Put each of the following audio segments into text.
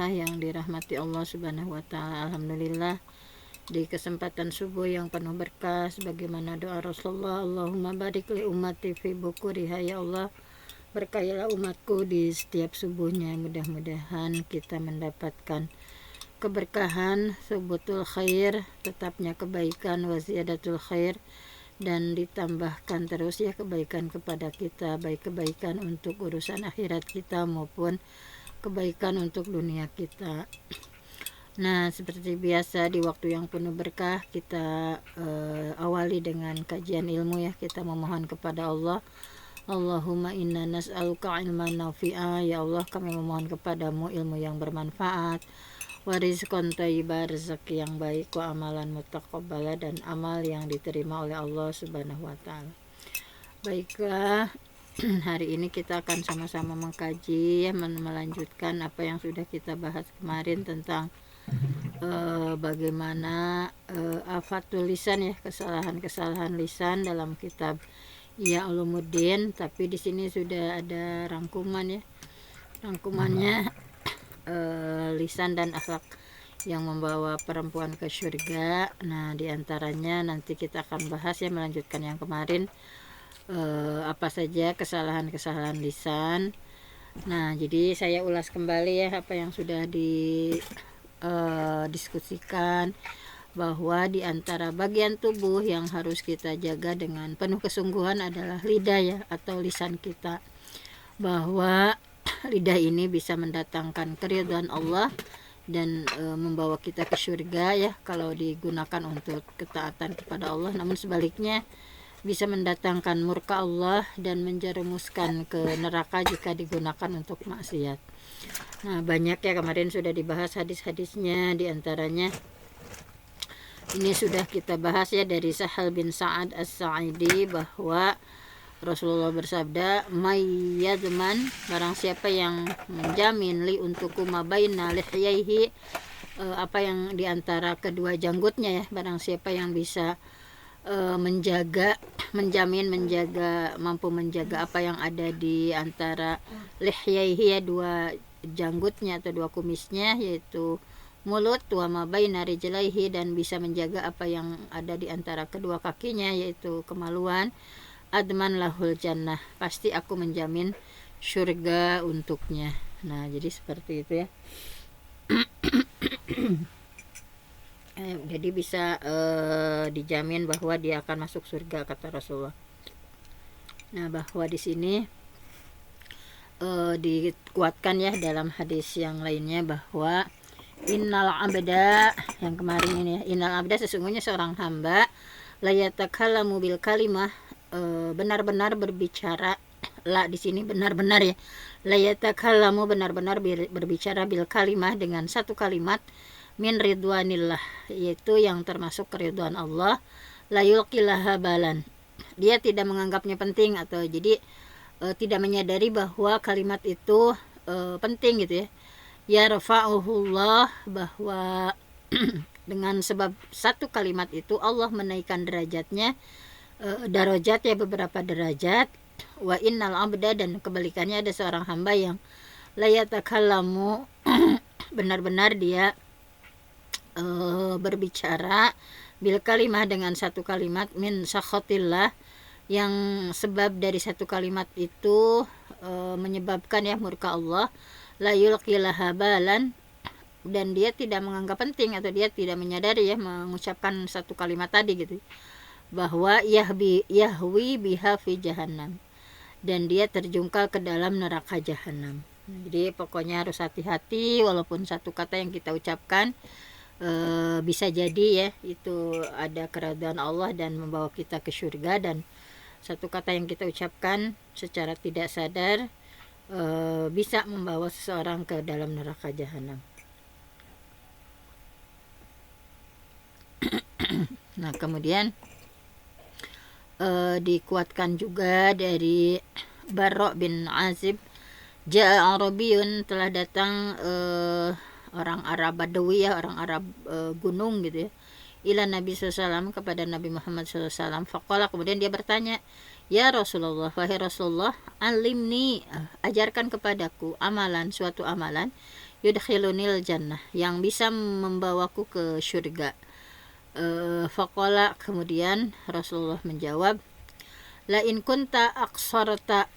yang dirahmati Allah Subhanahu wa taala. Alhamdulillah di kesempatan subuh yang penuh berkah sebagaimana doa Rasulullah, Allahumma barik li ummati fi bukuriha, ya Allah berkahilah umatku di setiap subuhnya. Mudah-mudahan kita mendapatkan keberkahan, subutul khair, tetapnya kebaikan, waziyadatul khair, dan ditambahkan terus ya kebaikan kepada kita, baik kebaikan untuk urusan akhirat kita maupun kebaikan untuk dunia kita. Nah, seperti biasa di waktu yang penuh berkah kita awali dengan kajian ilmu ya. Kita memohon kepada Allah, Allahumma inna nas'aluka ilman nafi'a, ya Allah kami memohon kepadamu ilmu yang bermanfaat, wa rizqan thayyiba, rezeki yang baik, wa amalan mutaqabbala, dan amal yang diterima oleh Allah Subhanahu wa taala. Baiklah, hari ini kita akan sama-sama mengkaji ya, melanjutkan apa yang sudah kita bahas kemarin tentang bagaimana afatul lisan ya, kesalahan-kesalahan lisan dalam kitab Ya Ulumuddin. Tapi di sini sudah ada rangkuman ya, rangkumannya lisan dan akhlak yang membawa perempuan ke surga. Nah, diantaranya nanti kita akan bahas ya, melanjutkan yang kemarin, apa saja kesalahan-kesalahan lisan. Nah, jadi saya ulas kembali ya apa yang sudah diskusikan, bahwa di antara bagian tubuh yang harus kita jaga dengan penuh kesungguhan adalah lidah ya, atau lisan kita. Bahwa lidah ini bisa mendatangkan keridhaan Allah dan membawa kita ke surga ya kalau digunakan untuk ketaatan kepada Allah. Namun sebaliknya bisa mendatangkan murka Allah dan menjerumuskan ke neraka jika digunakan untuk maksiat. Nah, banyak ya kemarin sudah dibahas hadis-hadisnya, diantaranya ini sudah kita bahas ya dari Sahal bin Sa'ad As-Sa'idi, bahwa Rasulullah bersabda, mayyadman, barang siapa yang menjamin li untuku mabaina lihyaihi, apa yang diantara kedua janggutnya ya, barang siapa yang bisa mampu menjaga apa yang ada di antara lihyaihi ya, dua janggutnya atau dua kumisnya, yaitu mulut, wa mabaina rijlaihi, dan bisa menjaga apa yang ada di antara kedua kakinya, yaitu kemaluan, adman lahul jannah, pasti aku menjamin surga untuknya. Nah, jadi seperti itu ya. Jadi bisa dijamin bahwa dia akan masuk surga, kata Rasulullah. Nah, bahwa di sini dikuatkan ya dalam hadis yang lainnya, bahwa innal abda, yang kemarin ini ya, innal abda, sesungguhnya seorang hamba, la yatakallamu bil kalimah, benar-benar berbicara, la di sini benar-benar ya, la yatakallamu, benar-benar berbicara, bil kalimah, dengan satu kalimat, min ridwanillah, yaitu yang termasuk keridhaan Allah, la yulqilaha balan, dia tidak menganggapnya penting, atau jadi tidak menyadari bahwa kalimat itu penting gitu ya. Ya rafa'uhullah, bahwa dengan sebab satu kalimat itu Allah menaikkan derajatnya, darajat ya, beberapa derajat. Wa innal abda, dan kebalikannya ada seorang hamba yang la yatakallamu, benar-benar dia berbicara, bil kalimah, dengan satu kalimat, min sakhatillah, yang sebab dari satu kalimat itu menyebabkan ya murka Allah, la yulqilaha balan, dan dia tidak menganggap penting atau dia tidak menyadari ya mengucapkan satu kalimat tadi gitu, bahwa yahwi biha fi jahannam, dan dia terjungkal ke dalam neraka jahanam. Jadi pokoknya harus hati-hati, walaupun satu kata yang kita ucapkan bisa jadi ya itu ada keridhaan Allah dan membawa kita ke surga, dan satu kata yang kita ucapkan secara tidak sadar bisa membawa seseorang ke dalam neraka jahanam. Nah, kemudian dikuatkan juga dari Barra bin Azib, Ja'a Arabiyun, telah datang orang Arab Badawi ya, orang Arab gunung gitu ya, ila Nabi SAW, kepada Nabi Muhammad SAW. Faqala, kemudian dia bertanya, ya Rasulullah, wahai Rasulullah, alimni, ajarkan kepadaku amalan, suatu amalan, yudkhilunil jannah, yang bisa membawaku ke surga. Faqala, kemudian Rasulullah menjawab, la in kunta aqsarta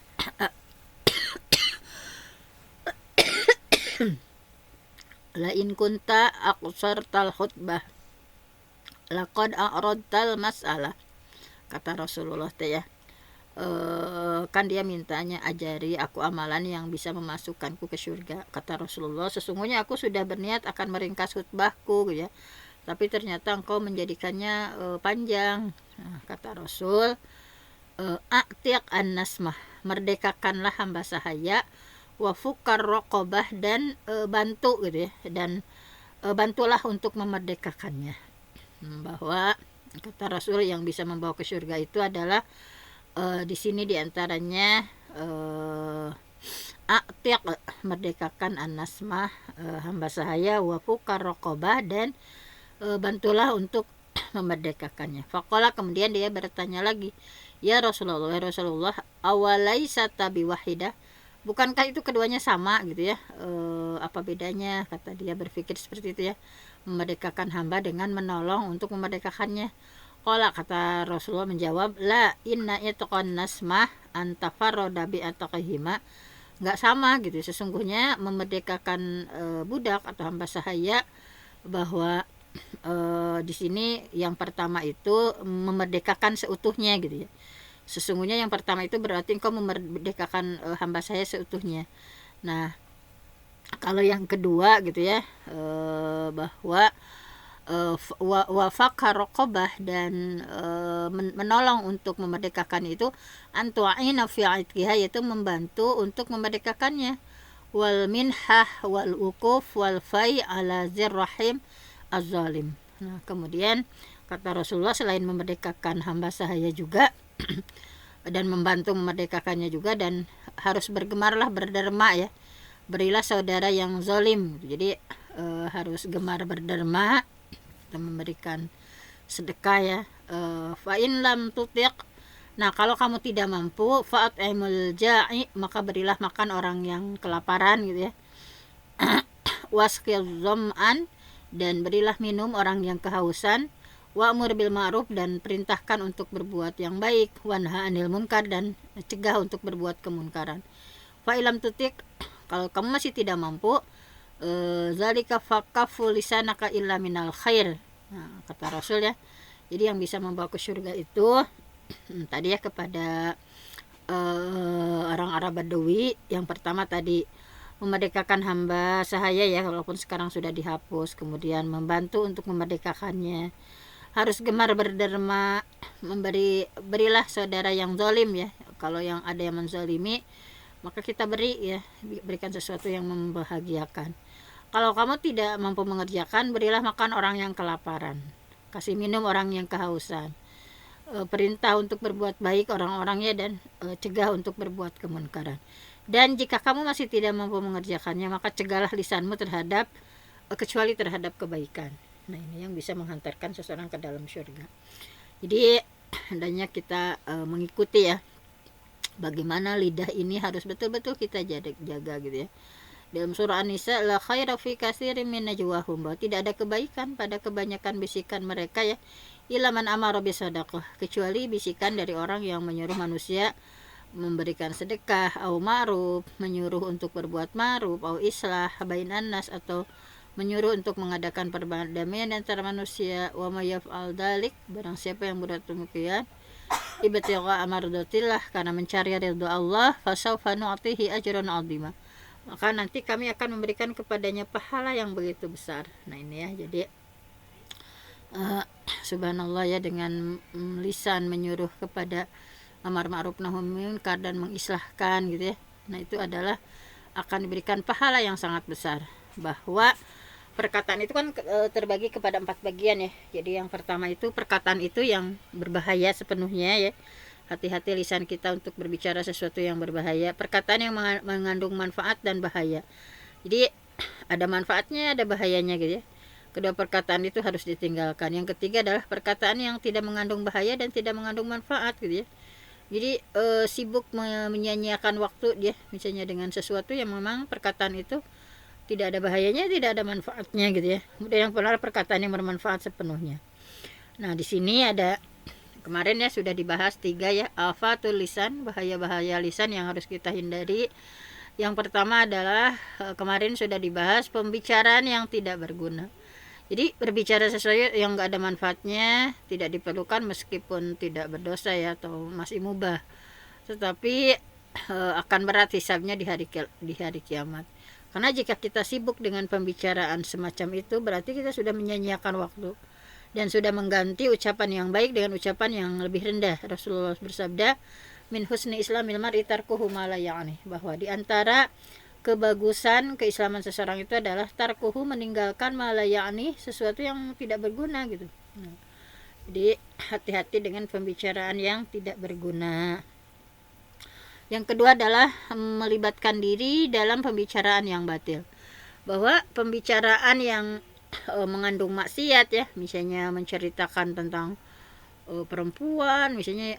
la in kunta aqsartal khutbah laqad a'radtal mas'alah. Kata Rasulullah teh ya, kan dia mintanya ajari aku amalan yang bisa memasukkanku ke surga. Kata Rasulullah, sesungguhnya aku sudah berniat akan meringkas khutbahku gitu ya, tapi ternyata engkau menjadikannya panjang. Nah, kata Rasul, a'tiq an-nasmah, merdekakanlah hamba sahaya, wa fukar raqabah, dan bantu gitu ya, dan bantulah untuk memerdekakannya. Bahwa kata Rasul yang bisa membawa ke surga itu adalah di sini diantaranya a'tiq, merdekakan, an-nasmah, hamba sahaya, wa fukar raqabah, dan bantulah untuk memerdekakannya. Faqala, kemudian dia bertanya lagi, ya Rasulullah, awalaisa tabi wahidah, bukankah itu keduanya sama gitu ya, apa bedanya? Kata dia berpikir seperti itu ya, memerdekakan hamba dengan menolong untuk memerdekakannya. Qala, kata Rasulullah menjawab, la inna itqan nasmah antafarroda bi ataqihima, nggak sama gitu. Sesungguhnya memerdekakan budak atau hamba sahaya, bahwa di sini yang pertama itu memerdekakan seutuhnya gitu ya. Sesungguhnya yang pertama itu berarti engkau memerdekakan hamba saya seutuhnya. Nah, kalau yang kedua gitu ya, bahwa wafak raqabah, dan menolong untuk memerdekakan itu, antu'ina fi itqiha, yaitu membantu untuk memerdekakannya, wal minhah wal uquf wal fai ala zirrahim az-zalim. Nah, kemudian kata Rasulullah, selain memerdekakan hamba sahaya juga dan membantu memerdekakannya juga, dan harus bergemarlah, berderma ya, berilah saudara yang zalim. Jadi harus gemar berderma dan memberikan sedekah ya. Fa in lam tutiq, nah kalau kamu tidak mampu, fa'at'imul ja'i, maka berilah makan orang yang kelaparan gitu ya. Wasqil zam'an, dan berilah minum orang yang kehausan. Wa'mur bil ma'ruf, dan perintahkan untuk berbuat yang baik. Wanha anil munkar, dan cegah untuk berbuat kemunkaran. Fa ilam tutik, kalau kamu masih tidak mampu, zalika faqafu lisanaka illa minal khair. Nah, kata Rasul ya, jadi yang bisa membawa ke surga itu tadi ya, kepada orang Arab Badawi, yang pertama tadi memerdekakan hamba sahaya ya, walaupun sekarang sudah dihapus. Kemudian membantu untuk memerdekakannya, harus gemar berderma, berilah saudara yang zalim ya. Kalau yang ada yang menzalimi, maka kita beri ya, berikan sesuatu yang membahagiakan. Kalau kamu tidak mampu mengerjakan, berilah makan orang yang kelaparan, kasih minum orang yang kehausan, perintah untuk berbuat baik orang-orangnya, dan cegah untuk berbuat kemunkaran. Dan jika kamu masih tidak mampu mengerjakannya, maka cegahlah lisanmu terhadap kecuali terhadap kebaikan. Nah, ini yang bisa menghantarkan seseorang ke dalam surga. Jadi hendaknya kita mengikuti ya, bagaimana lidah ini harus betul-betul kita jaga gitu ya. Dalam surah An-Nisa, la khaira fi katsirin min najwahum, bahwa tidak ada kebaikan pada kebanyakan bisikan mereka ya, illa man amara bisadaqah, kecuali bisikan dari orang yang menyuruh manusia memberikan sedekah, au ma'ruf, menyuruh untuk berbuat ma'ruf, au islah bainan nas, atau menyuruh untuk mengadakan perdamaian antara manusia. Wa may yaf'al dalik, barang siapa yang berbuat demikian, ibtigha amardatillah, karena mencari ridha Allah, fasawfa nu'tihi ajran 'azima, maka nanti kami akan memberikan kepadanya pahala yang begitu besar. Nah, ini ya, jadi subhanallah ya, dengan lisan menyuruh kepada amar ma'ruf nahi munkar dan mengislahkan gitu ya. Nah, itu adalah akan diberikan pahala yang sangat besar. Bahwa perkataan itu kan terbagi kepada 4 bagian ya. Jadi yang pertama itu perkataan itu yang berbahaya sepenuhnya ya. Hati-hati lisan kita untuk berbicara sesuatu yang berbahaya. Perkataan yang mengandung manfaat dan bahaya. Jadi ada manfaatnya, ada bahayanya gitu ya. Kedua perkataan itu harus ditinggalkan. Yang ketiga adalah perkataan yang tidak mengandung bahaya dan tidak mengandung manfaat gitu ya. Jadi sibuk menyanyiakan waktu dia misalnya dengan sesuatu yang memang perkataan itu tidak ada bahayanya, tidak ada manfaatnya gitu ya. Kemudian yang benar perkataan yang bermanfaat sepenuhnya. Nah, di sini ada kemarin ya sudah dibahas 3 ya, afatul lisan, bahaya-bahaya lisan yang harus kita hindari. Yang pertama adalah kemarin sudah dibahas pembicaraan yang tidak berguna. Jadi berbicara sesuatu yang enggak ada manfaatnya tidak diperlukan meskipun tidak berdosa ya atau masih mubah. Tetapi akan berat hisabnya di hari kiamat. Karena jika kita sibuk dengan pembicaraan semacam itu, berarti kita sudah menyia-nyiakan waktu dan sudah mengganti ucapan yang baik dengan ucapan yang lebih rendah. Rasulullah bersabda, min husni islamil mar'i tarkuhu ma la ya'ni, bahwa di antara kebagusan keislaman seseorang itu adalah tarkuhu, meninggalkan ma la ya'ni, sesuatu yang tidak berguna gitu. Jadi hati-hati dengan pembicaraan yang tidak berguna. Yang kedua adalah melibatkan diri dalam pembicaraan yang batil. Bahwa pembicaraan yang mengandung maksiat ya, misalnya menceritakan tentang perempuan, misalnya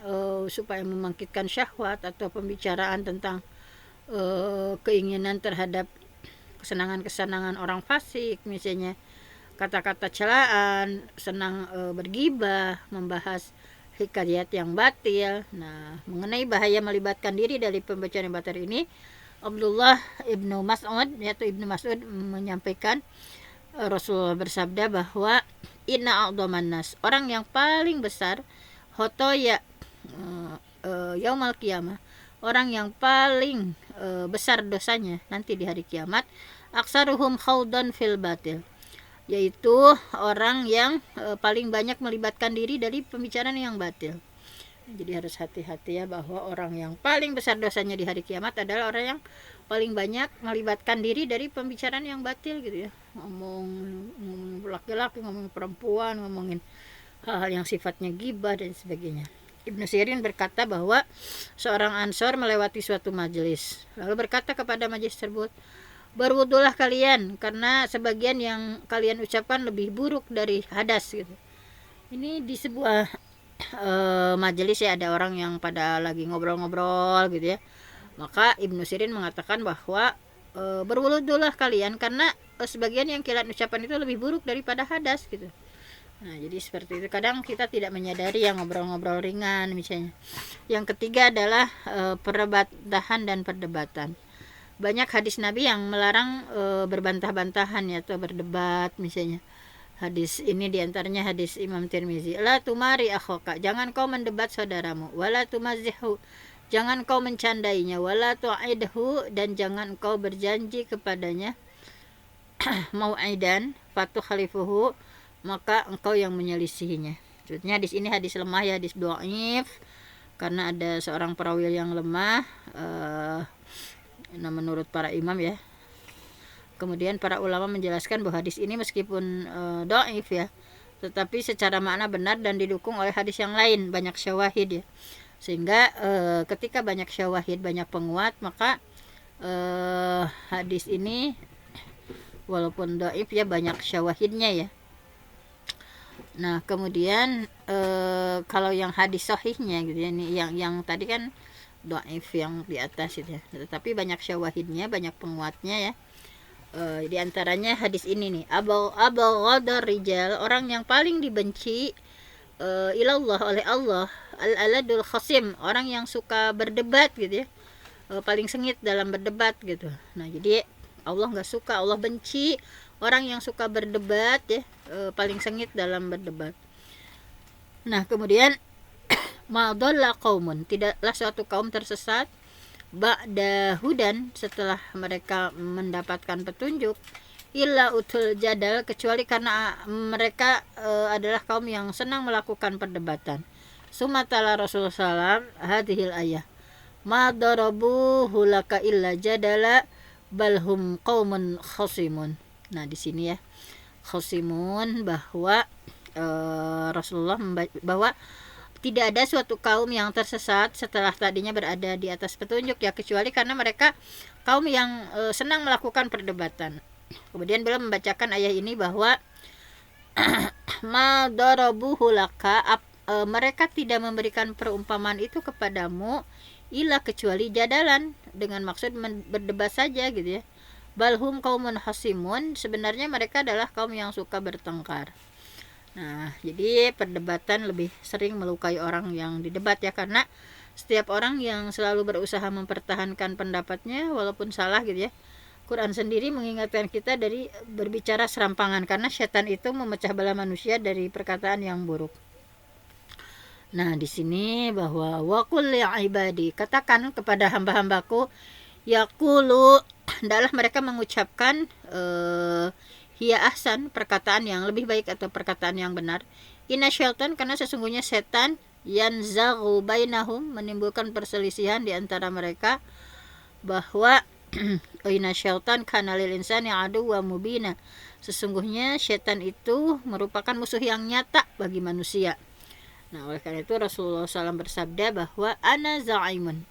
supaya membangkitkan syahwat, atau pembicaraan tentang keinginan terhadap kesenangan-kesenangan orang fasik, misalnya kata-kata celaan, senang bergibah, membahas hikayat yang batil. Nah, mengenai bahaya melibatkan diri dari pembacaan yang batil ini, Abdullah ibnu Mas'ud, yaitu Ibnu Mas'ud menyampaikan Rasulullah bersabda bahwa inna a'dhaman nas, orang yang paling besar, khotoya yaumal qiyamah, orang yang paling besar dosanya nanti di hari kiamat, aksaruhum khawdan fil batil, yaitu orang yang paling banyak melibatkan diri dari pembicaraan yang batil. Jadi harus hati-hati ya, bahwa orang yang paling besar dosanya di hari kiamat adalah orang yang paling banyak melibatkan diri dari pembicaraan yang batil gitu ya. Ngomong laki-laki, ngomong perempuan, ngomongin hal-hal yang sifatnya ghibah dan sebagainya. Ibnu Sirin berkata bahwa seorang Ansor melewati suatu majelis, lalu berkata kepada majelis tersebut, berwudulah kalian karena sebagian yang kalian ucapkan lebih buruk dari hadas gitu. Ini di sebuah majelis ya, ada orang yang pada lagi ngobrol-ngobrol gitu ya. Maka Ibnu Sirin mengatakan bahwa berwudulah kalian karena sebagian yang kalian ucapkan itu lebih buruk daripada hadas gitu. Nah, jadi seperti itu. Kadang kita tidak menyadari yang ngobrol-ngobrol ringan misalnya. Yang ketiga adalah perbatahan dan perdebatan. Banyak hadis Nabi yang melarang berbantah-bantahan ya, atau berdebat misalnya. Hadis ini diantaranya hadis Imam Tirmizi, la tumari akhaka, jangan kau mendebat saudaramu, wala tumazihu, jangan kau mencandainya, wala tu'idhu, dan jangan kau berjanji kepadanya mau'idan fatu khalifuhu, maka engkau yang menyelisihinya. Maksudnya hadis ini hadis lemah ya, hadis dhaif, karena ada seorang perawi yang lemah. Nah, menurut para imam ya. Kemudian para ulama menjelaskan bahwa hadis ini meskipun dhaif ya, tetapi secara makna benar dan didukung oleh hadis yang lain, banyak syawahid ya. Sehingga ketika banyak syawahid, banyak penguat, maka hadis ini walaupun dhaif ya, banyak syawahidnya ya. Nah, kemudian kalau yang hadis sahihnya gitu ya, ini yang tadi kan dhaif yang di atas itu ya, tetapi banyak syawahidnya, banyak penguatnya ya. Di antaranya hadis ini nih, abghadar rijal, orang yang paling dibenci ilallah, oleh Allah, al-aladul khasim, orang yang suka berdebat gitu ya, paling sengit dalam berdebat gitu. Nah, jadi Allah nggak suka, Allah benci orang yang suka berdebat ya, paling sengit dalam berdebat. Nah, kemudian madalla qaumun, tidaklah suatu kaum tersesat ba'da hudan, setelah mereka mendapatkan petunjuk, illa utul jadal, kecuali karena mereka adalah kaum yang senang melakukan perdebatan. Sumatala Rasulullah SAW hadhil ayah, ma darabuhu laka illa jadala balhum qaumun khasimun. Nah, di sini ya, khasimun, bahwa Rasulullah bahwa tidak ada suatu kaum yang tersesat setelah tadinya berada di atas petunjuk ya, kecuali karena mereka kaum yang senang melakukan perdebatan. Kemudian beliau membacakan ayat ini bahwa ma darabuhu laka, mereka tidak memberikan perumpamaan itu kepadamu illa kecuali jadalan, dengan maksud berdebat saja gitu ya, balhum qaumun hasimun, sebenarnya mereka adalah kaum yang suka bertengkar. Nah, jadi perdebatan lebih sering melukai orang yang didebat ya, karena setiap orang yang selalu berusaha mempertahankan pendapatnya walaupun salah gitu ya. Quran sendiri mengingatkan kita dari berbicara serampangan, karena setan itu memecah belah manusia dari perkataan yang buruk. Nah, di sini bahwa waqul li ibadi, katakan kepada hamba-hambaku, yaqulu, hendaklah mereka mengucapkan hiya ahsan, perkataan yang lebih baik atau perkataan yang benar. Inna syaitan, karena sesungguhnya setan, yanzaghu bainahum, menimbulkan perselisihan di antara mereka, bahwa inna syaitan kana lil insani aduwwa mubina, sesungguhnya setan itu merupakan musuh yang nyata bagi manusia. Nah, oleh karena itu Rasulullah SAW bersabda bahwa ana za'imun,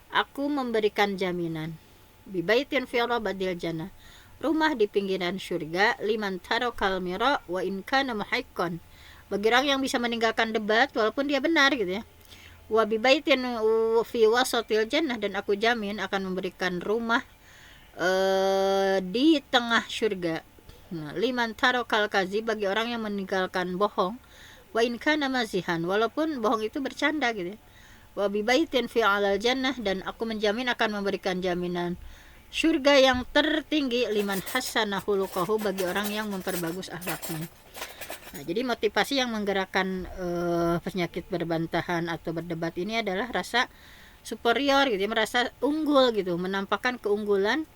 aku memberikan jaminan, bibaitin fi rabadil jannah, rumah di pinggiran surga, liman tarokal mira wa in kana muhiqqan, bagi orang yang bisa meninggalkan debat walaupun dia benar gitu ya. Wa bibaitin fi wasatil jannah, dan aku jamin akan memberikan rumah di tengah surga. Nah, liman tarokal kazi, bagi orang yang meninggalkan bohong, wa in kana mazihan, walaupun bohong itu bercanda gitu ya. Wa bibaitin fi alal jannah, dan aku menjamin akan memberikan jaminan surga yang tertinggi, liman hassana khuluquhu, bagi orang yang memperbagus akhlaknya. Nah, jadi motivasi yang menggerakkan penyakit berbantahan atau berdebat ini adalah rasa superior gitu, merasa unggul gitu, menampakkan keunggulan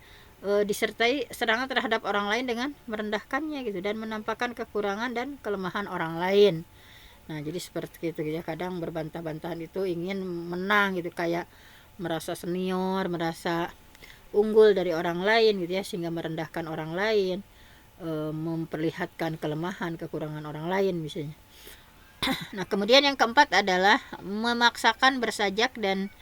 disertai serangan terhadap orang lain dengan merendahkannya gitu, dan menampakkan kekurangan dan kelemahan orang lain. Nah, jadi seperti itu gitu ya. Kadang berbantah-bantahan itu ingin menang gitu, kayak merasa senior, merasa unggul dari orang lain gitu ya, sehingga merendahkan orang lain, memperlihatkan kelemahan, kekurangan orang lain misalnya. Nah, kemudian yang keempat adalah memaksakan bersajak dan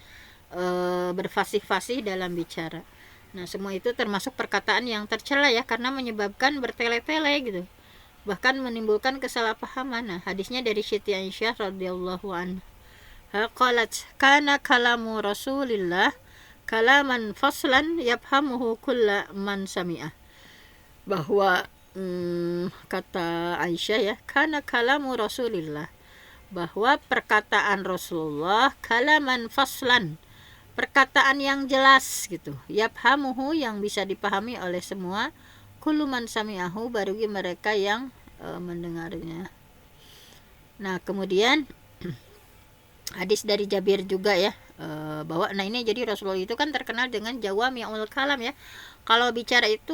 berfasih-fasih dalam bicara. Nah, semua itu termasuk perkataan yang tercela ya, karena menyebabkan bertele-tele gitu, bahkan menimbulkan kesalahpahaman. Nah, hadisnya dari Siti Aisyah radhiyallahu anha, qalat kana kalamu Rasulillah kalaman faslan yafhamuhu kulla man sami'ah, bahwa kata Aisyah ya, kana kalamu Rasulillah, bahwa perkataan Rasulullah kalaman faslan, perkataan yang jelas gitu, yafhamuhu, yang bisa dipahami oleh semua, kullu man sami'ahu, bagi mereka yang mendengarnya. Nah, kemudian hadis dari Jabir juga ya, bahwa nah ini jadi Rasulullah itu kan terkenal dengan jawami'ul kalam ya. Kalau bicara itu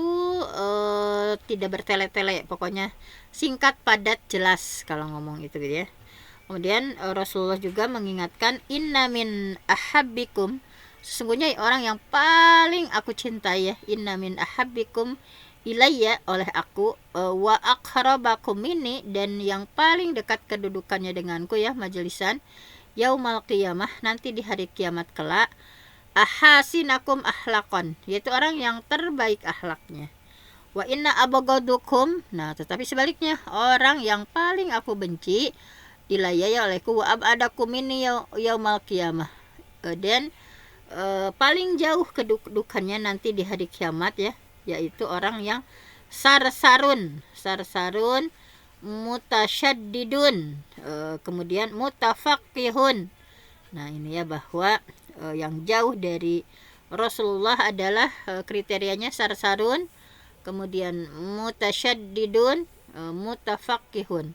tidak bertele-tele, pokoknya singkat, padat, jelas kalau ngomong itu gitu ya. Kemudian Rasulullah juga mengingatkan, inna min ahabbikum, sesungguhnya orang yang paling aku cintai ya, inna min ahabbikum ilayya, oleh aku, wa aqrabakum minni, dan yang paling dekat kedudukannya denganku ya, majelisan, yaumal qiyamah, nanti di hari kiamat kelak, ahasinakum ahlakon, yaitu orang yang terbaik akhlaknya. Wa inna abagadukum, nah tetapi sebaliknya, orang yang paling aku benci, ilayya ya olehku, wa abadakum minni yaumal qiyamah, dan paling jauh kedudukannya nanti di hari kiamat ya, yaitu orang yang sarsarun mutasyaddidun, kemudian mutafaqihun. Nah, ini ya, bahwa yang jauh dari Rasulullah adalah kriterianya sarsarun, kemudian mutasyaddidun, mutafaqihun.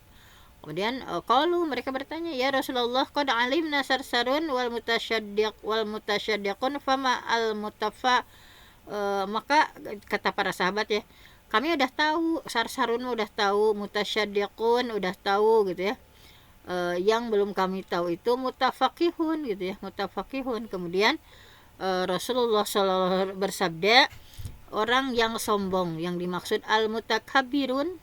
Kemudian qalu, mereka bertanya, ya Rasulullah, qad alimna sarsarun wal mutasyaddiqun fama al mutafa, maka kata para sahabat ya, kami udah tahu sarsarun, udah tahu mutasyaddiqun, udah tahu gitu ya, yang belum kami tahu itu mutafaqihun gitu ya, mutafaqihun. Kemudian Rasulullah SAW bersabda, orang yang sombong, yang dimaksud al mutakabirun,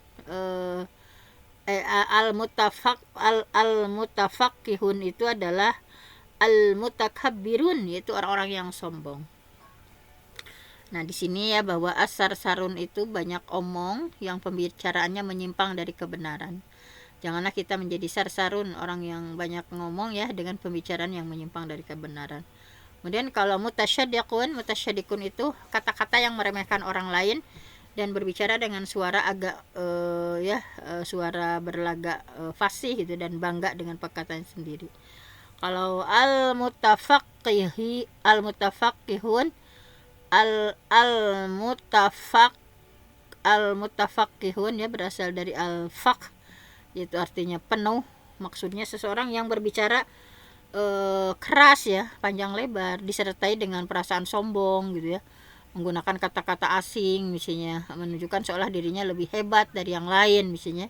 al mutafaqihun itu adalah al mutakabbirun, yaitu orang-orang yang sombong. Nah, di sini ya, bahwa asar sarun itu banyak omong yang pembicaraannya menyimpang dari kebenaran. Janganlah kita menjadi sarsarun, orang yang banyak ngomong ya, dengan pembicaraan yang menyimpang dari kebenaran. Kemudian kalau mutasyaddiqun itu kata-kata yang meremehkan orang lain dan berbicara dengan suara agak suara berlagak fasih gitu dan bangga dengan perkataan sendiri. Kalau al-mutafaqihun ya berasal dari al-faq, yaitu artinya penuh. Maksudnya seseorang yang berbicara keras ya, panjang lebar, disertai dengan perasaan sombong gitu ya, menggunakan kata-kata asing misalnya, menunjukkan seolah dirinya lebih hebat dari yang lain misalnya.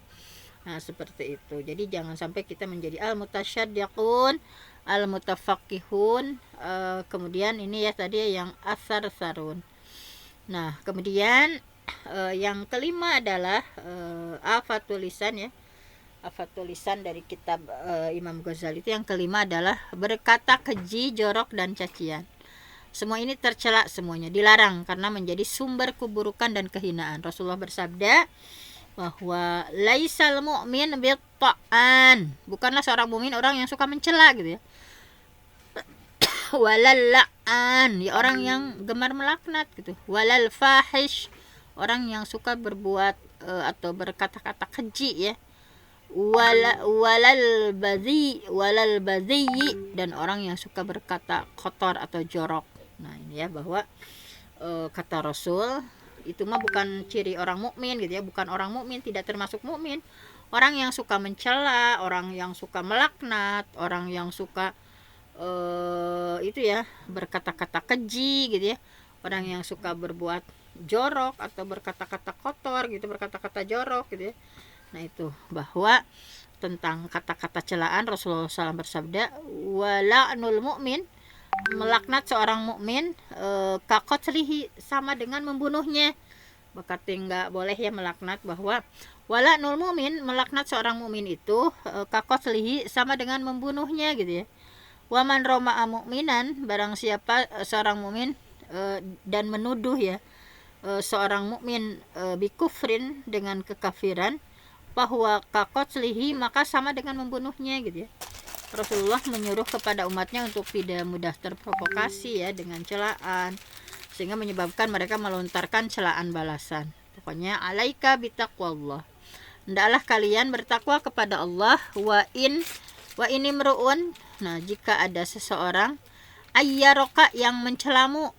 Nah seperti itu. Jadi jangan sampai kita menjadi al-mutasyaddiqun, al-mutafaqihun. Kemudian ini ya tadi yang asar sarun. Nah kemudian yang kelima adalah afatul lisan ya. Afatul lisan dari kitab Imam Ghazali itu yang kelima adalah berkata keji, jorok dan cacian. Semua ini tercela, semuanya dilarang karena menjadi sumber keburukan dan kehinaan. Rasulullah bersabda bahwa laisal mu'min bitta'an, bukanlah seorang mukmin orang yang suka mencela gitu ya. Walal la'an, ya orang yang gemar melaknat gitu. Walal fahish, orang yang suka berbuat atau berkata-kata keji ya. Walal badhi, dan orang yang suka berkata kotor atau jorok. Nah ini ya, bahwa kata Rasul itu mah bukan ciri orang mukmin gitu ya, bukan orang mukmin, tidak termasuk mukmin. Orang yang suka mencela, orang yang suka melaknat, orang yang suka itu ya berkata-kata keji gitu ya, orang yang suka berbuat jorok atau berkata-kata kotor gitu, berkata-kata jorok gitu ya. Nah itu, bahwa tentang kata-kata celaan Rasulullah SAW bersabda, wala'nul mu'min, melaknat seorang mukmin kakotlihi, sama dengan membunuhnya. Berarti nggak boleh ya melaknat, bahwa wala'nul mu'min, melaknat seorang mukmin itu kakotlihi, sama dengan membunuhnya gitu ya. Waman roma'a mu'minan, barang siapa seorang mukmin dan menuduh ya seorang mukmin bikufrin, dengan kekafiran, bahwa kakotlihi, maka sama dengan membunuhnya gitu ya. Rasulullah menyuruh kepada umatnya untuk tidak mudah terprovokasi ya dengan celaan, sehingga menyebabkan mereka melontarkan celaan balasan. Pokoknya alaika bitaqwallah, hendaklah kalian bertakwa kepada Allah. Wa ini meruun, nah jika ada seseorang ayyaroka, yang mencelamu,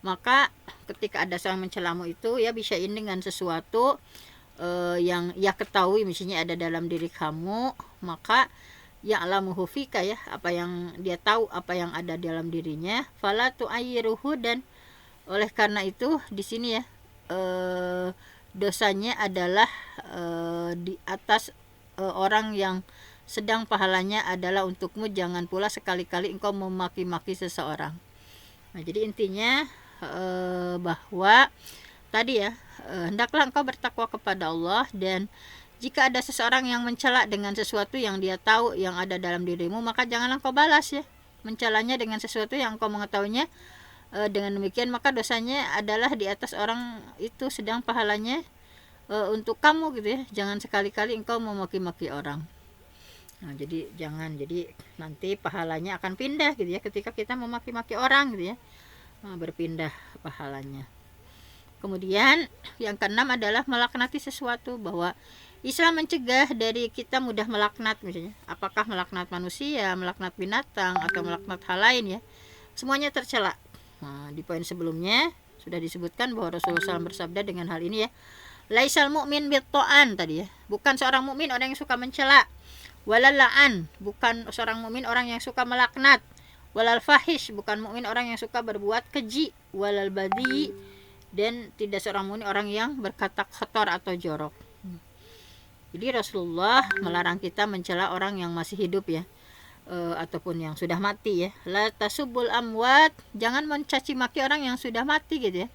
maka ketika ada seorang mencelamu itu ya, bisain dengan sesuatu yang ia ketahui misalnya ada dalam diri kamu, maka ya'lamuhu fika ya, apa yang dia tahu, apa yang ada dalam dirinya, fala tu'ayyiruhu, dan oleh karena itu di sini ya dosanya adalah di atas orang yang sedang pahalanya adalah untukmu, jangan pula sekali-kali engkau memaki-maki seseorang. Nah jadi intinya bahwa tadi ya, hendaklah engkau bertakwa kepada Allah, dan jika ada seseorang yang mencela dengan sesuatu yang dia tahu yang ada dalam dirimu, maka janganlah engkau balas ya, mencelanya dengan sesuatu yang engkau mengetahuinya. Dengan demikian maka dosanya adalah di atas orang itu, sedang pahalanya untuk kamu gitu ya. Jangan sekali-kali engkau memaki-maki orang. Nah jadi jangan, jadi nanti pahalanya akan pindah gitu ya, ketika kita memaki-maki orang gitu ya, berpindah pahalanya. Kemudian yang keenam adalah melaknati sesuatu, bahwa Islam mencegah dari kita mudah melaknat misalnya. Apakah melaknat manusia, melaknat binatang, atau melaknat hal lain ya, semuanya tercela. Nah, di poin sebelumnya sudah disebutkan bahwa Rasulullah SAW bersabda dengan hal ini ya, laisal mu'min bitta'an tadi ya, bukan seorang mukmin orang yang suka mencela. Walal la'an, bukan seorang mukmin orang yang suka melaknat. Walal fahish, bukan mukmin orang yang suka berbuat keji. Walal badhi, dan tidak seorang mukmin orang yang berkata kotor atau jorok. Jadi Rasulullah melarang kita mencela orang yang masih hidup ya, ataupun yang sudah mati ya. La tasubul amwat, jangan mencaci maki orang yang sudah mati gitu ya.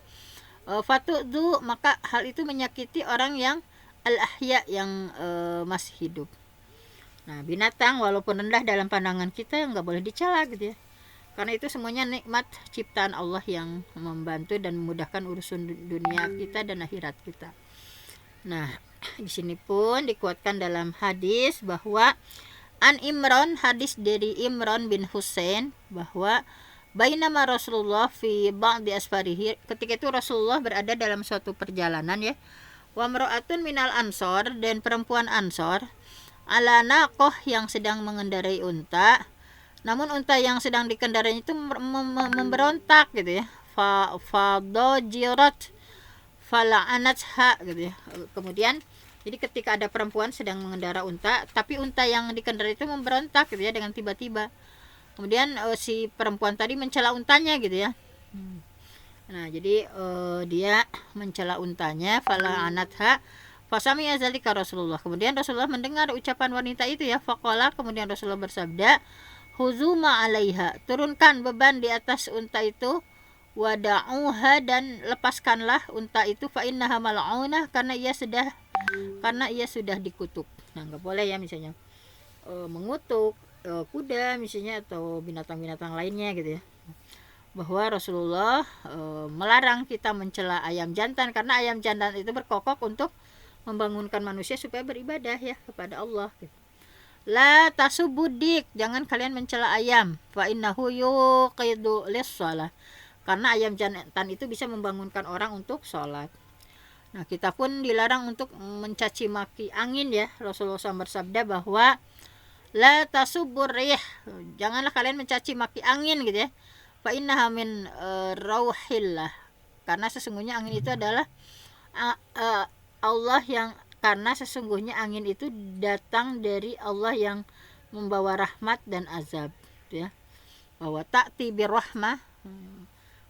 Fatu'du, maka hal itu menyakiti orang yang al-ahya, yang masih hidup. Nah binatang walaupun rendah dalam pandangan kita, nggak boleh dicela gitu ya, karena itu semuanya nikmat ciptaan Allah yang membantu dan memudahkan urusan dunia kita dan akhirat kita. Nah di sini pun dikuatkan dalam hadis bahwa An Imran, hadis dari Imran bin Husain bahwa bainama Rasulullah fi ba'di asfarihi, ketika itu Rasulullah berada dalam suatu perjalanan ya, wa mra'atun minal ansor, dan perempuan ansor, ala naqah, yang sedang mengendarai unta, namun unta yang sedang dikendarai itu memberontak gitu ya, fa dojirat fala'anatha gitu ya. Kemudian jadi ketika ada perempuan sedang mengendara unta, tapi unta yang dikendarai itu memberontak gitu ya dengan tiba-tiba. Kemudian si perempuan tadi mencela untanya gitu ya. Nah, jadi dia mencela untanya, fala'anatha fasami azalika Rasulullah. Kemudian Rasulullah mendengar ucapan wanita itu ya, faqala, kemudian Rasulullah bersabda, huzuma 'alaiha, turunkan beban di atas unta itu, wada'uha, dan lepaskanlah unta itu, fa innaha mal'unah, karena ia sudah dikutuk. Nah, nggak boleh ya misalnya mengutuk kuda misalnya atau binatang-binatang lainnya gitu ya. Bahwa Rasulullah melarang kita mencela ayam jantan, karena ayam jantan itu berkokok untuk membangunkan manusia supaya beribadah ya kepada Allah gitu. La tasubudik, jangan kalian mencela ayam, fa innahu yuqidu lis-shalah, karena ayam jantan itu bisa membangunkan orang untuk sholat. Nah, kita pun dilarang untuk mencaci maki angin ya. Rasulullah SAW bersabda bahwa la tasubur rih, janganlah kalian mencaci maki angin gitu ya. Fa innaha min rauhillah, karena sesungguhnya angin itu adalah Allah, yang karena sesungguhnya angin itu datang dari Allah yang membawa rahmat dan azab ya. Bahwa ta'ti birrahmah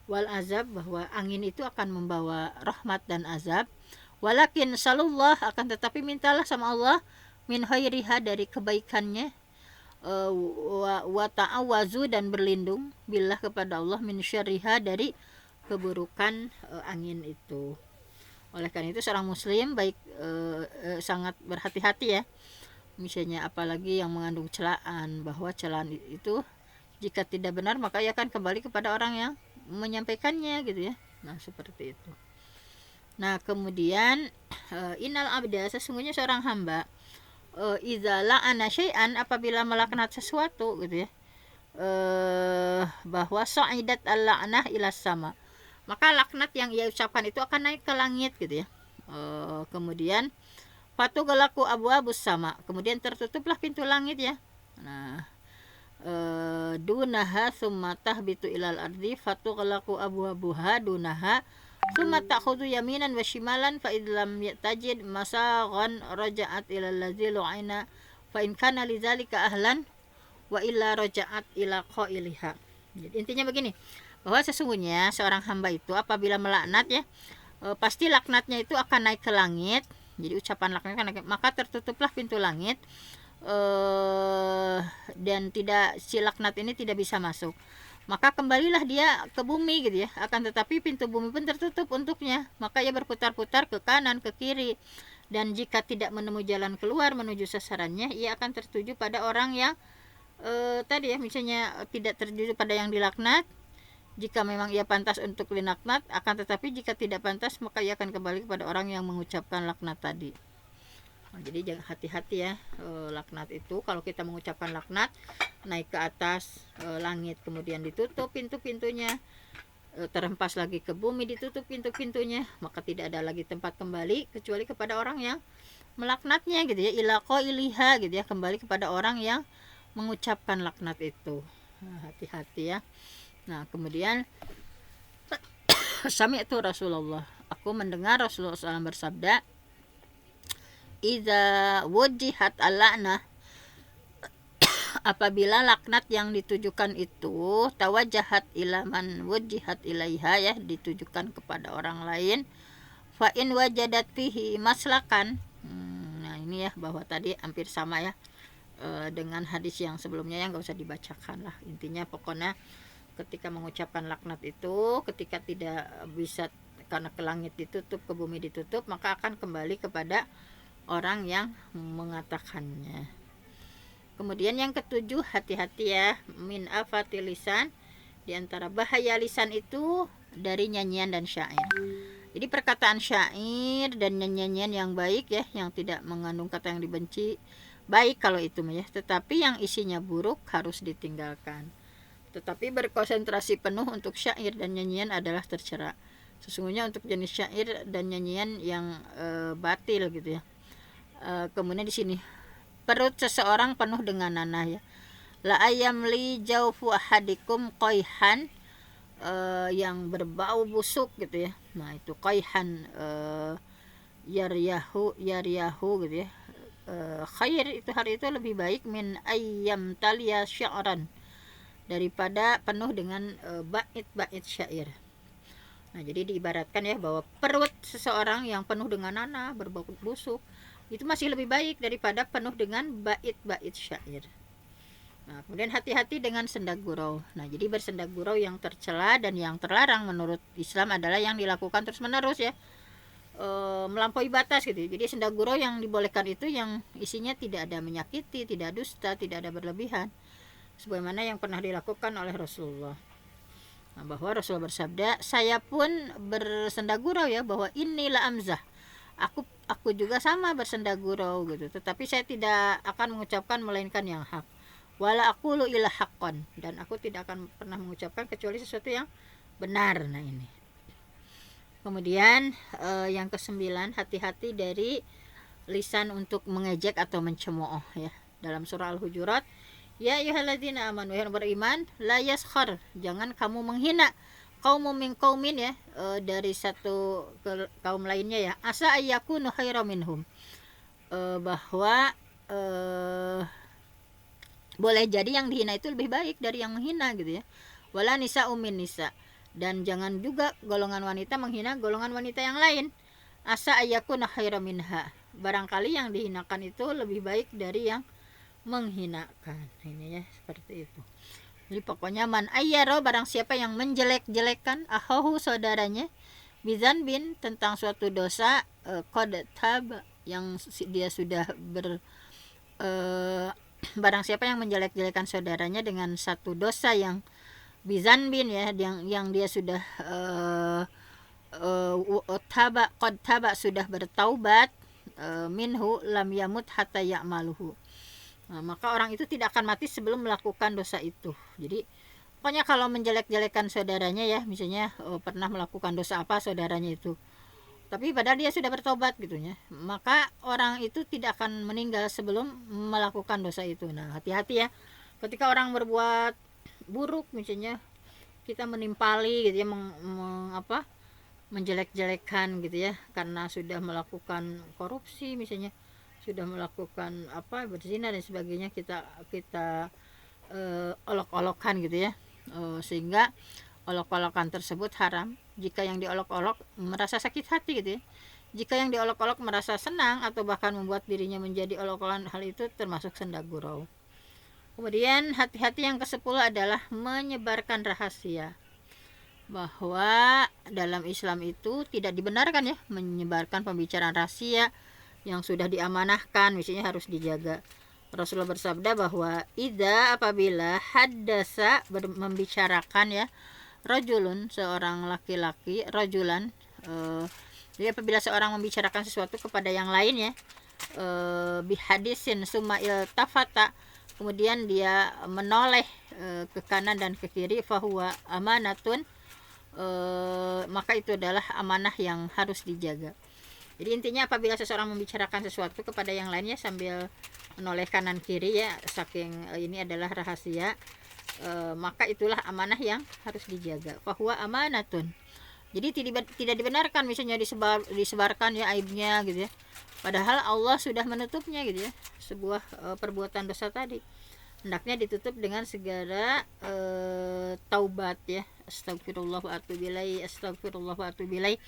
wal azab, bahwa angin itu akan membawa rahmat dan azab. Walakin salullah, akan tetapi mintalah sama Allah, min khairiha, dari kebaikannya, wa ta'awazu, dan berlindung billah kepada Allah, min syarriha, dari keburukan angin itu. Oleh karena itu seorang muslim baik sangat berhati-hati ya, misalnya apalagi yang mengandung celaan, bahwa celaan itu jika tidak benar maka ia akan kembali kepada orang yang menyampaikannya gitu ya. Nah, seperti itu. Nah, kemudian innal abda, sesungguhnya seorang hamba, idza la'ana syai'an, apabila melaknat sesuatu gitu ya, bahwa sa'idat al-la'nah ila sama, maka laknat yang ia ucapkan itu akan naik ke langit gitu ya. Kemudian fatughlaqu abwabus sama, kemudian tertutuplah pintu langit ya. Nah, dunaha summa tahbitu ilal ardi fatughlaqu abwabuha dunaha summa ta'khudhu yaminan wa shimalan fa idlam yatajid masaghan raja'at ilal ladzi lu'ina fa in kana lidzalika ahlan wa illa raja'at ila qailiha. Jadi intinya begini, bahwa sesungguhnya seorang hamba itu apabila melaknat ya, pasti laknatnya itu akan naik ke langit. Jadi ucapan laknat akan naik, maka tertutuplah pintu langit, dan si laknat ini tidak bisa masuk. Maka kembalilah dia ke bumi gitu ya, akan tetapi pintu bumi pun tertutup untuknya, maka ia berputar-putar ke kanan ke kiri, dan jika tidak menemui jalan keluar menuju sasarannya, ia akan tertuju pada orang yang tadi ya, misalnya tidak tertuju pada yang dilaknat jika memang ia pantas untuk dilaknat, akan tetapi jika tidak pantas maka ia akan kembali kepada orang yang mengucapkan laknat tadi. Nah, jadi jangan, hati-hati ya, laknat itu kalau kita mengucapkan laknat naik ke atas langit, kemudian ditutup pintu-pintunya, terhempas lagi ke bumi, ditutup pintu-pintunya, maka tidak ada lagi tempat kembali kecuali kepada orang yang melaknatnya gitu ya, ila qailiha gitu ya, kembali kepada orang yang mengucapkan laknat itu. Nah, hati-hati ya. Nah, kemudian sami'tu Rasulullah, aku mendengar Rasulullah SAW bersabda, idza wujihat al-la'nah, apabila laknat yang ditujukan itu tawajjahat ila man wujihat ilaiha ya, ditujukan kepada orang lain, fa in wajadat fihi maslakan. Nah, ini ya, bahwa tadi hampir sama ya dengan hadis yang sebelumnya, yang enggak usah dibacakan lah. Intinya pokoknya ketika mengucapkan laknat itu, ketika tidak bisa karena ke langit ditutup, ke bumi ditutup, maka akan kembali kepada orang yang mengatakannya. Kemudian yang ketujuh, hati-hati ya, min afatil lisan, di antara bahaya lisan itu dari nyanyian dan syair. Jadi perkataan syair dan nyanyian yang baik ya, yang tidak mengandung kata yang dibenci, baik kalau itu ya, tetapi yang isinya buruk harus ditinggalkan. Tetapi berkonsentrasi penuh untuk syair dan nyanyian adalah tercela. Sesungguhnya untuk jenis syair dan nyanyian yang batil gitu ya. Kemudian di sini perut seseorang penuh dengan nanah ya. La ayam li jaufu ahadikum qayhan, yang berbau busuk gitu ya. Nah itu qayhan, yaryahu gitu ya. Khair itu hari itu lebih baik min ayyam talia sya'ran, daripada penuh dengan bait-bait syair. Nah jadi diibaratkan ya bahwa perut seseorang yang penuh dengan nanah berbau busuk itu masih lebih baik daripada penuh dengan bait-bait syair. Nah, kemudian hati-hati dengan senda gurau. Nah, jadi bersenda gurau yang tercela dan yang terlarang menurut Islam adalah yang dilakukan terus-menerus ya. Melampaui batas gitu. Jadi senda gurau yang dibolehkan itu yang isinya tidak ada menyakiti, tidak dusta, tidak ada berlebihan. Sebagaimana yang pernah dilakukan oleh Rasulullah. Nah, bahwa Rasulullah bersabda, saya pun bersenda gurau ya, bahwa inilah amzah. Aku juga sama bersenda gurau gitu. Tetapi saya tidak akan mengucapkan melainkan yang hak. Wala aqulu illa haqqan, dan aku tidak akan pernah mengucapkan kecuali sesuatu yang benar. Nah ini. Kemudian yang ke-9, hati-hati dari lisan untuk mengejek atau mencemooh ya. Dalam surah Al-Hujurat, ya ayyuhalladzina amanu, wahai beriman, la yaskhar, jangan kamu menghina qaumun min qaumin ya, dari satu kaum lainnya ya, asa ayyakunu khairam minhum, bahwa boleh jadi yang dihina itu lebih baik dari yang menghina gitu ya. Wala nisa umin nisa, dan jangan juga golongan wanita menghina golongan wanita yang lain. Asa ayyakuna khairam minha, barangkali yang dihinakan itu lebih baik dari yang menghinakan. Ini ya seperti itu. Jadi pokoknya man ayyaro, barang siapa yang menjelek-jelekan akhahu, saudaranya, bizanbin, tentang suatu dosa, qad tab, yang dia sudah barang siapa yang menjelek-jelekan saudaranya dengan satu dosa yang bizanbin ya, yang dia sudah qad taba, sudah bertaubat, minhu lam yamut hatta ya'maluhu. Nah, maka orang itu tidak akan mati sebelum melakukan dosa itu. Jadi pokoknya kalau menjelek-jelekan saudaranya ya, misalnya pernah melakukan dosa apa saudaranya itu, tapi padahal dia sudah bertobat gitu ya, maka orang itu tidak akan meninggal sebelum melakukan dosa itu. Nah hati-hati ya ketika orang berbuat buruk, misalnya kita menimpali gitu ya, menjelek-jelekan gitu ya, karena sudah melakukan korupsi misalnya, sudah melakukan berzina dan sebagainya, kita olok-olokan gitu ya, sehingga olok-olokan tersebut haram. Jika yang diolok-olok merasa sakit hati gitu ya, jika yang diolok-olok merasa senang atau bahkan membuat dirinya menjadi olok-olokan, hal itu termasuk senda gurau. Kemudian hati-hati yang ke-10 adalah menyebarkan rahasia, bahwa dalam Islam itu tidak dibenarkan ya menyebarkan pembicaraan rahasia yang sudah diamanahkan, misalnya harus dijaga. Rasulullah bersabda bahwa apabila haddasa, membicarakan ya, rajulun, seorang laki-laki, rajulan, jadi apabila seorang membicarakan sesuatu kepada yang lain ya, bihadisin summa iltafata, kemudian dia menoleh ke kanan dan ke kiri, fahuwa amanatun, maka itu adalah amanah yang harus dijaga. Jadi intinya apabila seseorang membicarakan sesuatu kepada yang lainnya sambil menoleh kanan kiri ya, saking ini adalah rahasia, maka itulah amanah yang harus dijaga. Fahuwa amanatun. Jadi tidak dibenarkan misalnya disebarkan ya aibnya gitu ya, padahal Allah sudah menutupnya gitu ya. Sebuah perbuatan dosa tadi hendaknya ditutup dengan segala taubat ya. Astagfirullah wa atubu ilaih, astagfirullah wa atubu ilaih.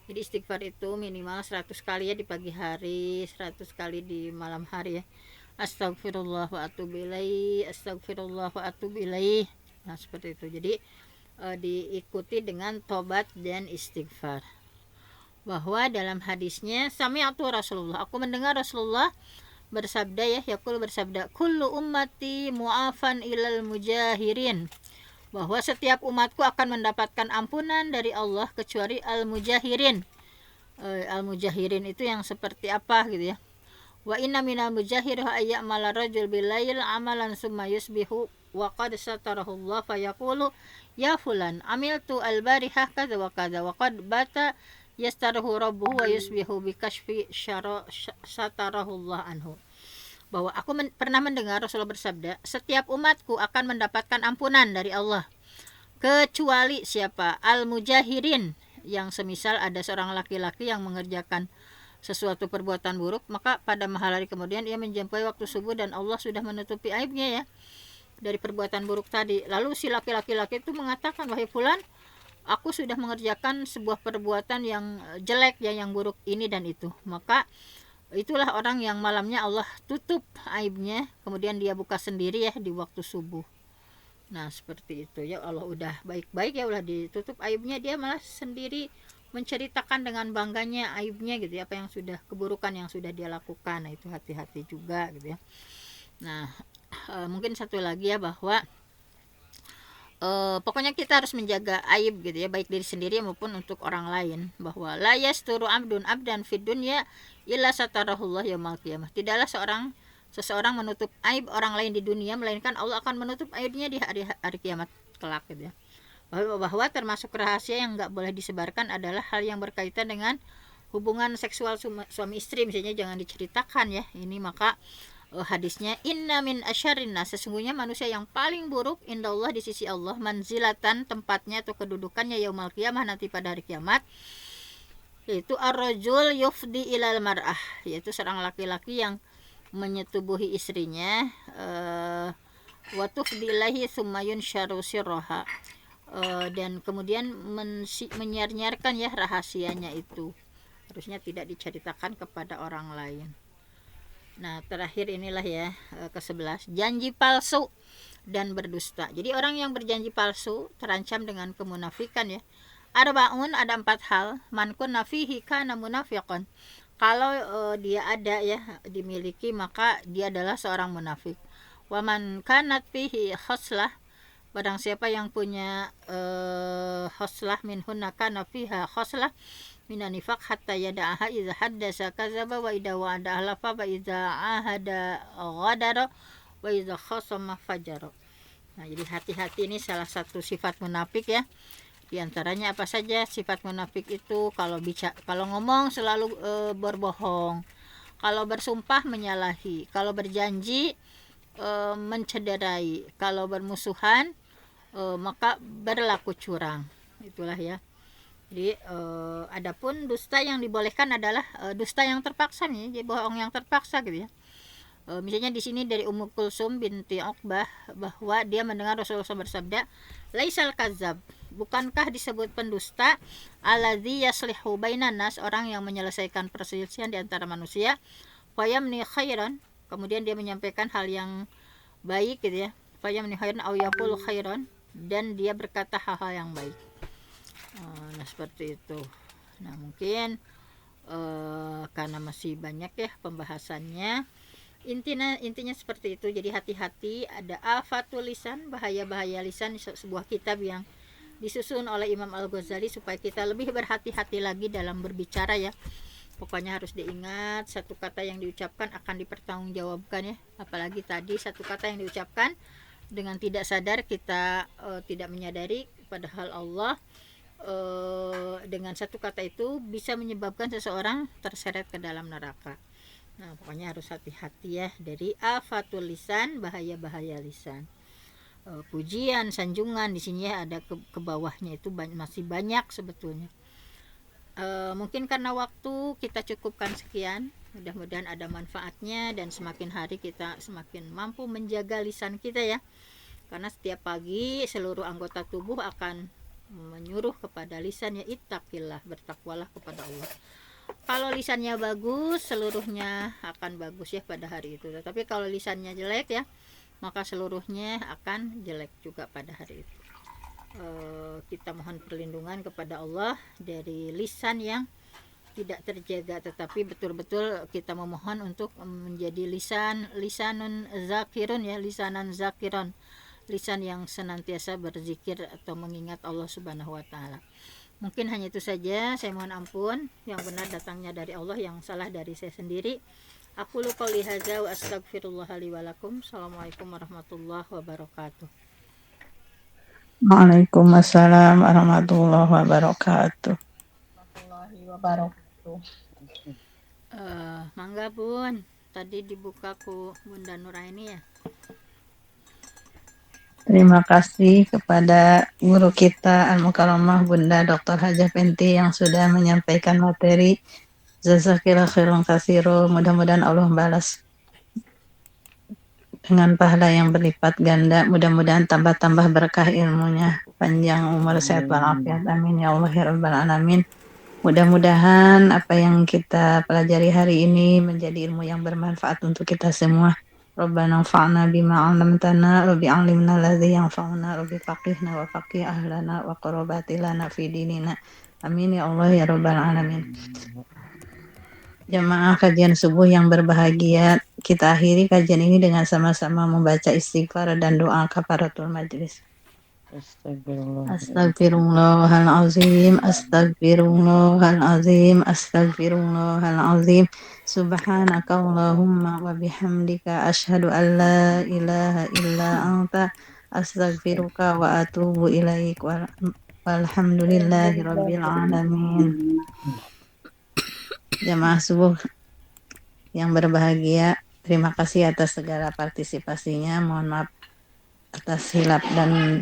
Jadi istighfar itu minimal 100 kali ya di pagi hari, 100 kali di malam hari ya. Astagfirullah wa atubu ilaih, astagfirullah wa atubu ilaih. Nah seperti itu. Jadi diikuti dengan tobat dan istighfar. Bahwa dalam hadisnya, sami'atu Rasulullah, aku mendengar Rasulullah bersabda ya, yaqul bersabda, kullu ummati mu'afan ilal mujahirin, bahwa setiap umatku akan mendapatkan ampunan dari Allah kecuali al-mujahirin. Al-mujahirin itu yang seperti apa gitu ya. Wa inna minal mujahir ayyamala rajul bilail amalan summa yusbihu wa qad satarahu Allah fayaqulu ya fulan amiltu al-barihah kadza wa kadza wa qad bata yastaruhu rabbuhu wa yusbihu bikashfi satarahu Allah anhu. Bahwa aku pernah mendengar Rasulullah bersabda, setiap umatku akan mendapatkan ampunan dari Allah kecuali siapa? Al-mujahirin, yang semisal ada seorang laki-laki yang mengerjakan sesuatu perbuatan buruk, maka pada mahal hari kemudian ia menjumpai waktu subuh dan Allah sudah menutupi aibnya ya dari perbuatan buruk tadi. Lalu si laki-laki itu mengatakan, wahai fulan, aku sudah mengerjakan sebuah perbuatan yang jelek ya, yang buruk ini dan itu. Maka itulah orang yang malamnya Allah tutup aibnya, kemudian dia buka sendiri ya di waktu subuh. Nah seperti itu ya, Allah udah baik-baik ya, udah ditutup aibnya, dia malah sendiri menceritakan dengan bangganya aibnya gitu ya, apa yang sudah, keburukan yang sudah dia lakukan. Nah itu hati-hati juga gitu ya. Nah mungkin satu lagi ya, bahwa pokoknya kita harus menjaga aib gitu ya, baik diri sendiri maupun untuk orang lain. Bahwa la yasturu abdan fid dunya illa satarahullah yaumal qiyamah. Tidaklah seseorang menutup aib orang lain di dunia, melainkan Allah akan menutup aibnya di hari kiamat kelak gitu ya. Bahwa termasuk rahasia yang nggak boleh disebarkan adalah hal yang berkaitan dengan hubungan seksual suami istri, misalnya jangan diceritakan ya ini. Maka hadisnya, inna min asyarina, sesungguhnya manusia yang paling buruk indallah di sisi Allah, manzilatan, tempatnya atau kedudukannya yaumal qiyamah, nanti pada hari kiamat, yaitu ar-rajul yufdi ilal mar'ah, yaitu seorang laki-laki yang menyetubuhi istrinya, wa tufdi ilahi summa yunsharu sirraha, dan kemudian menyiar-nyiarkan ya rahasianya itu, harusnya tidak diceritakan kepada orang lain. Nah terakhir inilah ya, ke-11, janji palsu dan berdusta. Jadi orang yang berjanji palsu terancam dengan kemunafikan ya. Arbaun, ada 4 hal, man kunna fihi kana munafiqan, kalau dia ada ya, dimiliki, maka dia adalah seorang munafik. Wa man kanat fihi khoslah, barang siapa yang punya khoslah minhunna kana fiha khoslah minan nifaq hatta yada'aha idza haddasa kadzaba wa idza wa'ada ahlafa wa idza ahada ghadara wa idza khasama fajara. Nah, jadi hati-hati, ini salah satu sifat munafik ya. Di antaranya apa saja sifat munafik itu? Kalau ngomong selalu berbohong, kalau bersumpah menyalahi, kalau berjanji mencederai, kalau bermusuhan maka berlaku curang. Itulah ya. Jadi adapun dusta yang dibolehkan adalah dusta yang terpaksa nih, jadi bohong yang terpaksa gitu ya. Misalnya di sini dari Ummu Kulsum binti Uqbah, bahwa dia mendengar Rasulullah bersabda, laisal kadzab, bukankah disebut pendusta, alladzi yaslihu bainan nas, orang yang menyelesaikan perselisihan di antara manusia, fayamni khairan, kemudian dia menyampaikan hal yang baik gitu ya, fayamni khairan au yaqul khairan, dan dia berkata hal-hal yang baik. Nah seperti itu. Nah mungkin karena masih banyak ya pembahasannya, intinya seperti itu. Jadi hati-hati, ada afatul lisan, bahaya-bahaya lisan, sebuah kitab yang disusun oleh Imam Al-Ghazali supaya kita lebih berhati-hati lagi dalam berbicara ya. Pokoknya harus diingat, satu kata yang diucapkan akan dipertanggungjawabkan ya. Apalagi tadi satu kata yang diucapkan dengan tidak sadar, kita tidak menyadari, padahal Allah dengan satu kata itu bisa menyebabkan seseorang terseret ke dalam neraka. Nah pokoknya harus hati-hati ya dari afatul lisan, bahaya-bahaya lisan. Pujian, sanjungan di sini ya, ada ke bawahnya itu masih banyak sebetulnya. Mungkin karena waktu kita cukupkan sekian. Mudah-mudahan ada manfaatnya, dan semakin hari kita semakin mampu menjaga lisan kita ya. Karena setiap pagi seluruh anggota tubuh akan menyuruh kepada lisannya, ittaqillah, bertakwalah kepada Allah. Kalau lisannya bagus, seluruhnya akan bagus ya pada hari itu. Tetapi kalau lisannya jelek ya, maka seluruhnya akan jelek juga pada hari itu. Kita mohon perlindungan kepada Allah dari lisan yang tidak terjaga, tetapi betul-betul kita memohon untuk menjadi lisanun zakirun ya, lisanan zakiron, lisan yang senantiasa berzikir atau mengingat Allah Subhanahu wa taala. Mungkin hanya itu saja, saya mohon ampun. Yang benar datangnya dari Allah, yang salah dari saya sendiri. Aku qouli hadza wa astaghfirullah li wa lakum. Assalamualaikum warahmatullahi wabarakatuh. Waalaikumsalam warahmatullahi wabarakatuh. Warahmatullahi wabarakatuh. Mangga Bun, tadi dibuka ku Bunda Nuraini ya. Terima kasih kepada guru kita Al-Mukarramah Bunda Dr. Hajah Penti yang sudah menyampaikan materi. Jazakillah khairan katsiro. Mudah-mudahan Allah balas dengan pahala yang berlipat ganda. Mudah-mudahan tambah-tambah berkah ilmunya. Panjang umur, sehat walafiat. Amin ya Allah ya rabbal alamin. Mudah-mudahan apa yang kita pelajari hari ini menjadi ilmu yang bermanfaat untuk kita semua. Rabbana anfa'na bima 'allamtana, Rabbi 'allimna alladzi yanfa'una, Rabbi faqihna wa faqih ahlana wa qarabatilana fi dinina. Amin ya Allah ya rabbal alamin. Jamaah kajian subuh yang berbahagia, kita akhiri kajian ini dengan sama-sama membaca istighfar dan doa kafaratul majlis. Astagfirullahalazim, astagfirullahalazim, astagfirullahalazim. Subhanaka Allahumma wa bihamdika asyhadu an la ilaha illa anta astaghfiruka wa atubu ilaik walhamdulillahi rabbil alamin. Jamaah subuh yang berbahagia, terima kasih atas segala partisipasinya. Mohon maaf atas hilap dan